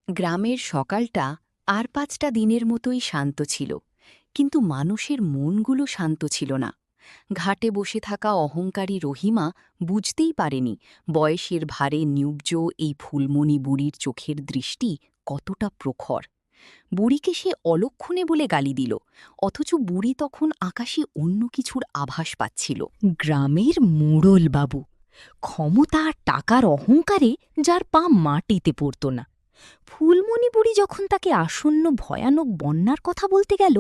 গ্রামের সকালটা আর ৫টা দিনের মতোই শান্ত ছিল, কিন্তু মানুষের মনগুলো শান্ত ছিল না। ঘাটে বসে থাকা অহংকারী রহিমা বুঝতেই পারেনি বয়সের ভারে নিউব্জ এই ফুলমণি বুড়ির চোখের দৃষ্টি কতটা প্রখর। বুড়িকে সে অলক্ষণে বলে গালি দিল, অথচ বুড়ি তখন আকাশে অন্য কিছুর আভাস পাচ্ছিল। গ্রামের মোড়ল বাবু, ক্ষমতা আর টাকার অহংকারে যার পা মাটিতে পড়ত না। ফুলমণি বুড়ি যখন তাকে আসন্ন ভয়ানক বন্যার কথা বলতে গেল,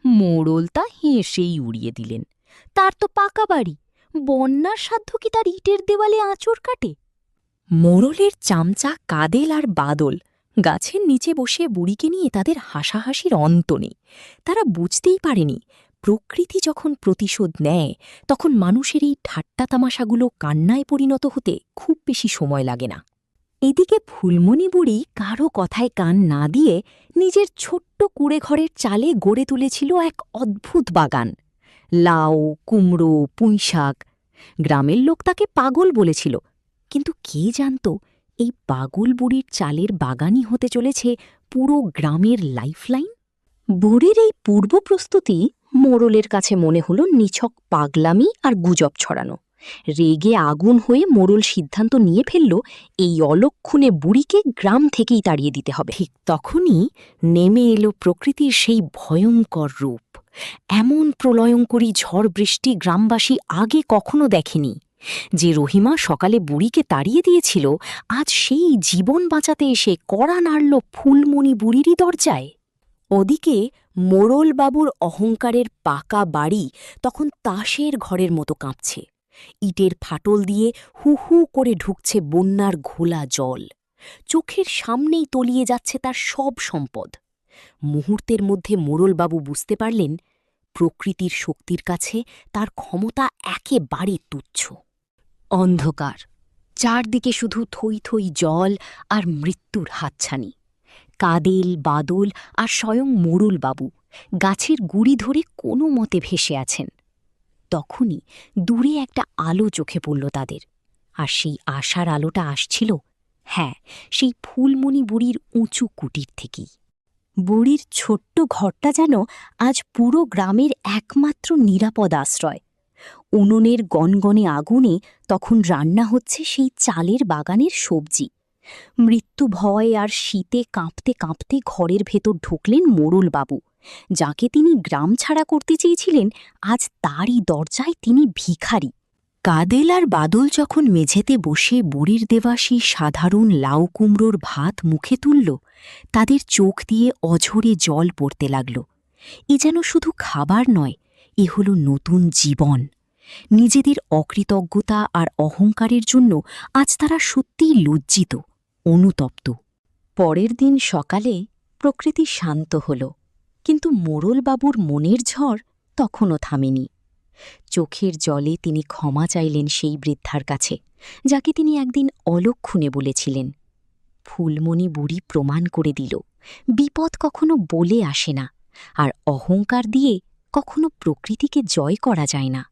মোড়ল তা হেসেই উড়িয়ে দিলেন। তার তো পাকা বাড়ি, বন্যার সাধ্য কি তার ইটের দেওয়ালে আঁচড় কাটে? মোড়লের চামচা কাদেল আর বাদল গাছের নিচে বসে বুড়িকে নিয়ে তাদের হাসাহাসির অন্ত নেই। তারা বুঝতেই পারেনি প্রকৃতি যখন প্রতিশোধ নেয়, তখন মানুষের এই ঠাট্টা তামাশাগুলো কান্নায় পরিণত হতে খুব বেশি সময় লাগে না। এদিকে ফুলমণি বুড়ি কারো কথায় কান না দিয়ে নিজের ছোট্ট কুঁড়েঘরের চালে গড়ে তুলেছিল এক অদ্ভুত বাগান। লাউ, কুমড়ো, পুঁইশাক। গ্রামের লোক তাকে পাগল বলেছিল, কিন্তু কে জানত এই পাগল বুড়ির চালের বাগানই হতে চলেছে পুরো গ্রামের লাইফলাইন। বুড়ির এই পূর্ব প্রস্তুতি মোড়লের কাছে মনে হল নিছক পাগলামি আর গুজব ছড়ানো। রেগে আগুন হয়ে মোড়ল সিদ্ধান্ত নিয়ে ফেলল এই অলক্ষণে বুড়িকে গ্রাম থেকেই তাড়িয়ে দিতে হবে। ঠিক তখনই নেমে এলো প্রকৃতির সেই ভয়ঙ্কর রূপ। এমন প্রলয়ঙ্করী ঝড় বৃষ্টি গ্রামবাসী আগে কখনো দেখেনি। যে রহিমা সকালে বুড়িকে তাড়িয়ে দিয়েছিল, আজ সেই জীবন বাঁচাতে এসে কড়া নাড়ল ফুলমণি বুড়িরই দরজায়। ওদিকে মোড়লবাবুর অহংকারের পাকা বাড়ি তখন তাসের ঘরের মতো কাঁপছে। ইটের ফাটল দিয়ে হু হু করে ঢুকছে বন্যার ঘোলা জল। চোখের সামনেই তলিয়ে যাচ্ছে তার সব সম্পদ। মুহূর্তের মধ্যে মোড়লবাবু বুঝতে পারলেন প্রকৃতির শক্তির কাছে তার ক্ষমতা একেবারে তুচ্ছ। অন্ধকার, চারদিকে শুধু থই থই জল আর মৃত্যুর হাতছানি। কাদেল, বাদল আর স্বয়ং মোড়লবাবু গাছের গুড়ি ধরে কোনো মতে ভেসে আছেন। তখনই দূরে একটা আলো চোখে পড়ল তাদের, আর সেই আশার আলোটা আসছিল, হ্যাঁ, সেই ফুলমণি বুড়ির উঁচু কুটির থেকেই। বুড়ির ছোট্ট ঘরটা যেন আজ পুরো গ্রামের একমাত্র নিরাপদ আশ্রয়। উনুনের গনগনে আগুনে তখন রান্না হচ্ছে সেই চালের বাগানের সবজি। মৃত্যু ভয় আর শীতে কাঁপতে কাঁপতে ঘরের ভেতর ঢুকলেন মোড়লবাবু। যাকে তিনি গ্রাম ছাড়া করতে চেয়েছিলেন, আজ তারই দরজায় তিনি ভিখারি। কাদেল আর বাদল যখন মেঝেতে বসে বুড়ির দেওয়া সেই সাধারণ লাউ কুমড়োর ভাত মুখে তুলল, তাদের চোখ দিয়ে অঝরে জল পড়তে লাগল। এ যেন শুধু খাবার নয়, এ হল নতুন জীবন। নিজেদের অকৃতজ্ঞতা আর অহংকারের জন্য আজ তারা সত্যিই লজ্জিত, অনুতপ্ত। পরের দিন সকালে প্রকৃতি শান্ত হল, কিন্তু মোড়লবাবুর মনের ঝড় তখনও থামেনি। চোখের জলে তিনি ক্ষমা চাইলেন সেই বৃদ্ধার কাছে, যাকে তিনি একদিন অলক্ষণে বলেছিলেন। ফুলমণি বুড়ি প্রমাণ করে দিল বিপদ কখনো বলে আসে না, আর অহংকার দিয়ে কখনো প্রকৃতিকে জয় করা যায় না।